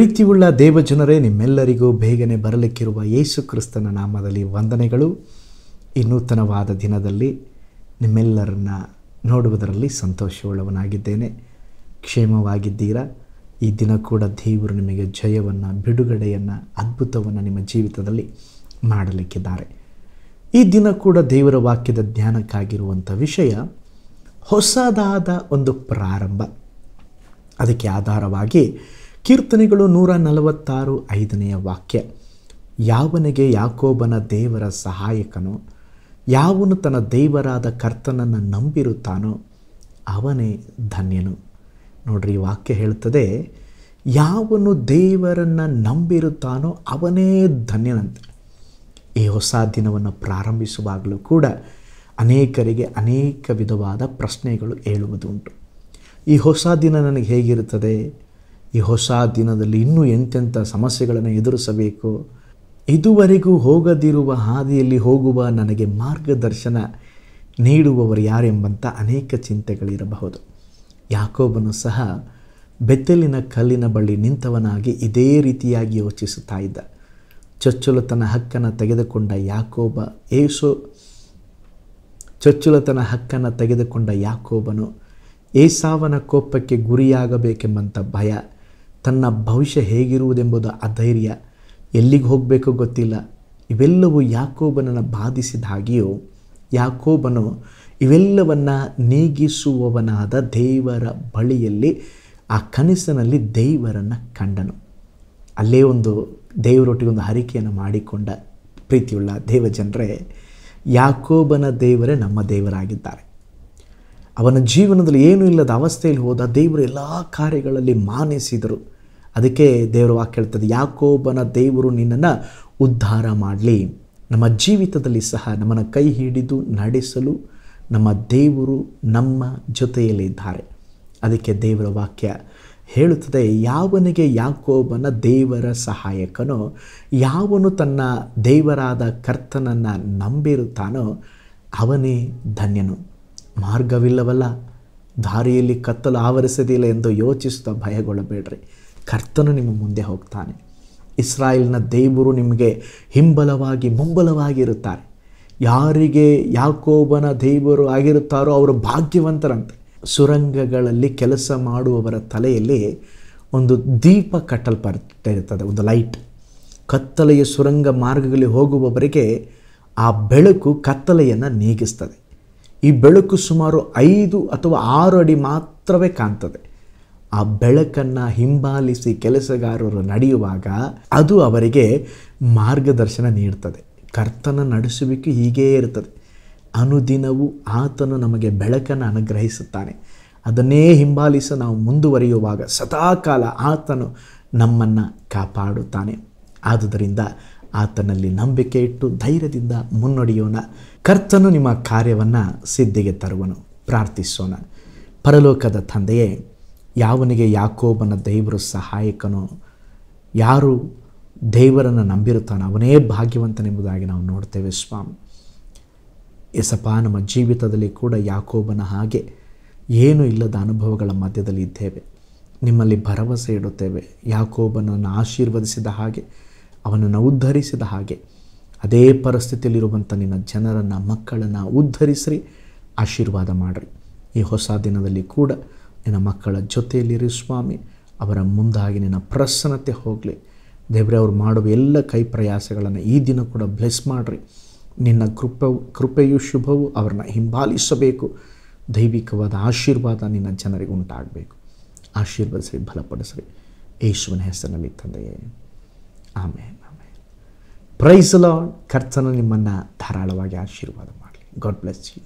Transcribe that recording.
ಪ್ರೀತಿಯುಳ್ಳ ದೇವಜನರೇ, ನಿಮ್ಮೆಲ್ಲರಿಗೂ ಬೇಗನೆ ಬರಲಿಕ್ಕಿರುವ ಯೇಸು ಕ್ರಿಸ್ತನ ನಾಮದಲ್ಲಿ ವಂದನೆಗಳು. ಈ ನೂತನವಾದ ದಿನದಲ್ಲಿ ನಿಮ್ಮೆಲ್ಲರನ್ನ ನೋಡುವುದರಲ್ಲಿ ಸಂತೋಷವುಳ್ಳವನಾಗಿದ್ದೇನೆ. ಕ್ಷೇಮವಾಗಿದ್ದೀರಾ? ಈ ದಿನ ಕೂಡ ದೇವರು ನಿಮಗೆ ಜಯವನ್ನು, ಬಿಡುಗಡೆಯನ್ನು, ಅದ್ಭುತವನ್ನು ನಿಮ್ಮ ಜೀವಿತದಲ್ಲಿ ಮಾಡಲಿಕ್ಕಿದ್ದಾರೆ. ಈ ದಿನ ಕೂಡ ದೇವರ ವಾಕ್ಯದ ಜ್ಞಾನಕ್ಕಾಗಿರುವಂಥ ವಿಷಯ ಹೊಸದಾದ ಒಂದು ಪ್ರಾರಂಭ. ಅದಕ್ಕೆ ಆಧಾರವಾಗಿ ಕೀರ್ತನೆಗಳು 146:5 ವಾಕ್ಯ, ಯಾವನಿಗೆ ಯಾಕೋಬನ ದೇವರ ಸಹಾಯಕನೋ, ಯಾವನು ತನ್ನ ದೇವರಾದ ಕರ್ತನನ್ನು ನಂಬಿರುತ್ತಾನೋ ಅವನೇ ಧನ್ಯನು. ನೋಡ್ರಿ, ಈ ವಾಕ್ಯ ಹೇಳ್ತದೆ, ಯಾವನು ದೇವರನ್ನು ನಂಬಿರುತ್ತಾನೋ ಅವನೇ ಧನ್ಯನಂತೆ. ಈ ಹೊಸ ದಿನವನ್ನು ಪ್ರಾರಂಭಿಸುವಾಗಲೂ ಕೂಡ ಅನೇಕರಿಗೆ ಅನೇಕ ವಿಧವಾದ ಪ್ರಶ್ನೆಗಳು ಏಳುವುದುಂಟು. ಈ ಹೊಸ ದಿನ ನನಗೆ ಹೇಗಿರುತ್ತದೆ? ಈ ಹೊಸ ದಿನದಲ್ಲಿ ಇನ್ನೂ ಎಂತೆಂಥ ಸಮಸ್ಯೆಗಳನ್ನು ಎದುರಿಸಬೇಕು? ಇದುವರೆಗೂ ಹೋಗದಿರುವ ಹಾದಿಯಲ್ಲಿ ಹೋಗುವ ನನಗೆ ಮಾರ್ಗದರ್ಶನ ನೀಡುವವರು ಯಾರೆಂಬಂಥ ಅನೇಕ ಚಿಂತೆಗಳಿರಬಹುದು. ಯಾಕೋಬನು ಸಹ ಬೆತ್ತಲಿನ ಕಲ್ಲಿನ ಬಳಿ ನಿಂತವನಾಗಿ ಇದೇ ರೀತಿಯಾಗಿ ಯೋಚಿಸುತ್ತಾ ಇದ್ದ. ಚೊಚ್ಚಲತನ ಹಕ್ಕನ್ನು ತೆಗೆದುಕೊಂಡ ಯಾಕೋಬನು ಏಸಾವನ ಕೋಪಕ್ಕೆ ಗುರಿಯಾಗಬೇಕೆಂಬಂಥ ಭಯ, ತನ್ನ ಭವಿಷ್ಯ ಹೇಗಿರುವುದೆಂಬುದು ಅಧೈರ್ಯ, ಎಲ್ಲಿಗೆ ಹೋಗಬೇಕೋ ಗೊತ್ತಿಲ್ಲ, ಇವೆಲ್ಲವೂ ಯಾಕೋಬನನ್ನು ಬಾಧಿಸಿದ ಹಾಗೆಯೋ ಯಾಕೋಬನು ಇವೆಲ್ಲವನ್ನು ನೀಗಿಸುವವನಾದ ದೇವರ ಬಳಿಯಲ್ಲಿ ಆ ಕನಸಿನಲ್ಲಿ ದೇವರನ್ನು ಕಂಡನು. ಅಲ್ಲೇ ಒಂದು ದೇವರೊಟ್ಟಿಗೆ ಒಂದು ಹರಿಕೆಯನ್ನು ಮಾಡಿಕೊಂಡ ಪ್ರೀತಿಯುಳ್ಳ ದೇವಜನರೇ, ಯಾಕೋಬನ ದೇವರೇ ನಮ್ಮ ದೇವರಾಗಿದ್ದಾರೆ. ಅವನ ಜೀವನದಲ್ಲಿ ಏನೂ ಇಲ್ಲದ ಅವಸ್ಥೆಯಲ್ಲಿ ಹೋದ ದೇವರು ಎಲ್ಲ ಕಾರ್ಯಗಳಲ್ಲಿ ಮಾನಿಸಿದರು. ಅದಕ್ಕೆ ದೇವರ ವಾಕ್ಯ ಹೇಳ್ತದೆ, ಯಾಕೋಬನ ದೇವರು ನಿನ್ನನ್ನು ಉದ್ಧಾರ ಮಾಡಲಿ. ನಮ್ಮ ಜೀವಿತದಲ್ಲಿ ಸಹ ನಮ್ಮನ್ನು ಕೈ ಹಿಡಿದು ನಡೆಸಲು ನಮ್ಮ ದೇವರು ನಮ್ಮ ಜೊತೆಯಲ್ಲಿದ್ದಾರೆ. ಅದಕ್ಕೆ ದೇವರ ವಾಕ್ಯ ಹೇಳುತ್ತದೆ, ಯಾವನಿಗೆ ಯಾಕೋಬನ ದೇವರ ಸಹಾಯಕನೋ, ಯಾವನು ತನ್ನ ದೇವರಾದ ಕರ್ತನನ್ನು ನಂಬಿರುತ್ತಾನೋ ಅವನೇ ಧನ್ಯನು. ಮಾರ್ಗವಿಲ್ಲವಲ್ಲ, ದಾರಿಯಲ್ಲಿ ಕತ್ತಲು ಆವರಿಸದಿಲ್ಲ ಎಂದು ಯೋಚಿಸುತ್ತಾ ಭಯಗೊಳ್ಳಬೇಡ್ರಿ. ಕರ್ತನು ನಿಮ್ಮ ಮುಂದೆ ಹೋಗ್ತಾನೆ. ಇಸ್ರಾಯೇಲಿನ ದೇವರು ನಿಮಗೆ ಹಿಂಬಲವಾಗಿ ಮುಂಬಲವಾಗಿರುತ್ತಾರೆ. ಯಾರಿಗೆ ಯಾಕೋಬನ ದೇವರು ಆಗಿರುತ್ತಾರೋ ಅವರು ಭಾಗ್ಯವಂತರಂತೆ. ಸುರಂಗಗಳಲ್ಲಿ ಕೆಲಸ ಮಾಡುವವರ ತಲೆಯಲ್ಲಿ ಒಂದು ದೀಪ ಕಟ್ಟಲ್ಪಟ್ಟಿರುತ್ತದೆ, ಒಂದು ಲೈಟ್. ಕತ್ತಲೆಯ ಸುರಂಗ ಮಾರ್ಗಗಳಲ್ಲಿ ಹೋಗುವವರಿಗೆ ಆ ಬೆಳಕು ಕತ್ತಲೆಯನ್ನು ನೀಗಿಸ್ತದೆ. ಈ ಬೆಳಕು ಸುಮಾರು 5 ಅಥವಾ 6 ಅಡಿ ಮಾತ್ರವೇ ಕಾಣ್ತದೆ. ಆ ಬೆಳಕನ್ನು ಹಿಂಬಾಲಿಸಿ ಕೆಲಸಗಾರರು ನಡೆಯುವಾಗ ಅದು ಅವರಿಗೆ ಮಾರ್ಗದರ್ಶನ ನೀಡ್ತದೆ. ಕರ್ತನ ನಡೆಸುವಿಕೆ ಹೀಗೇ ಇರ್ತದೆ. ಅನುದಿನವೂ ಆತನು ನಮಗೆ ಬೆಳಕನ್ನು ಅನುಗ್ರಹಿಸುತ್ತಾನೆ. ಅದನ್ನೇ ಹಿಂಬಾಲಿಸಿ ನಾವು ಮುಂದುವರಿಯುವಾಗ ಸದಾಕಾಲ ಆತನು ನಮ್ಮನ್ನು ಕಾಪಾಡುತ್ತಾನೆ. ಆದುದರಿಂದ ಆತನಲ್ಲಿ ನಂಬಿಕೆ ಇಟ್ಟು ಧೈರ್ಯದಿಂದ ಮುನ್ನಡೆಯೋಣ. ಕರ್ತನು ನಿಮ್ಮ ಕಾರ್ಯವನ್ನು ಸಿದ್ಧಿಗೆ ತರುವನು. ಪ್ರಾರ್ಥಿಸೋಣ. ಪರಲೋಕದ ತಂದೆಯೇ, ಯಾವನಿಗೆ ಯಾಕೋಬನ ದೇವರು ಸಹಾಯಕನೋ, ಯಾರು ದೇವರನ್ನು ನಂಬಿರುತ್ತಾನೋ ಅವನೇ ಭಾಗ್ಯವಂತನೆಂಬುದಾಗಿ ನಾವು ನೋಡ್ತೇವೆ ಸ್ವಾಮಿ. ಎಸಪ್ಪ, ನಮ್ಮ ಜೀವಿತದಲ್ಲಿ ಕೂಡ ಯಾಕೋಬನ ಹಾಗೆ ಏನೂ ಇಲ್ಲದ ಅನುಭವಗಳ ಮಧ್ಯದಲ್ಲಿ ಇದ್ದೇವೆ. ನಿಮ್ಮಲ್ಲಿ ಭರವಸೆ ಇಡುತ್ತೇವೆ. ಯಾಕೋಬನನ್ನು ಆಶೀರ್ವದಿಸಿದ ಹಾಗೆ, ಅವನನ್ನು ಉದ್ಧರಿಸಿದ ಹಾಗೆ ಅದೇ ಪರಿಸ್ಥಿತಿಯಲ್ಲಿರುವಂಥ ನಿನ್ನ ಜನರನ್ನು, ಮಕ್ಕಳನ್ನು ಉದ್ಧರಿಸ್ರಿ, ಆಶೀರ್ವಾದ ಮಾಡಿರಿ. ಈ ಹೊಸ ದಿನದಲ್ಲಿ ಕೂಡ ನಿನ್ನ ಮಕ್ಕಳ ಜೊತೆಯಲ್ಲಿರಿ ಸ್ವಾಮಿ. ಅವರ ಮುಂದಾಗಿ ನಿನ್ನ ಪ್ರಸನ್ನತೆ ಹೋಗಲಿ ದೇವರೇ. ಅವರು ಮಾಡುವ ಎಲ್ಲ ಕೈ ಪ್ರಯಾಸಗಳನ್ನು ಈ ದಿನ ಕೂಡ ಬ್ಲೆಸ್ ಮಾಡಿರಿ. ನಿನ್ನ ಕೃಪೆಯು ಶುಭವು ಅವರನ್ನು ಹಿಂಬಾಲಿಸಬೇಕು. ದೈವಿಕವಾದ ಆಶೀರ್ವಾದ ನಿನ್ನ ಜನರಿಗೆ ಉಂಟಾಗಬೇಕು. ಆಶೀರ್ವದಿಸ್ರಿ, ಬಲಪಡಿಸ್ರಿ. ಯೇಸುವಿನ ಹೆಸರಿನಲ್ಲಿ ತಂದೆಯೇ, amen, amen. Praise the lord. ಕರ್ತನು ನಿಮ್ಮನ್ನು ಧಾರಾಳವಾಗಿ ಆಶೀರ್ವಾದ ಮಾಡಲಿ. God bless you.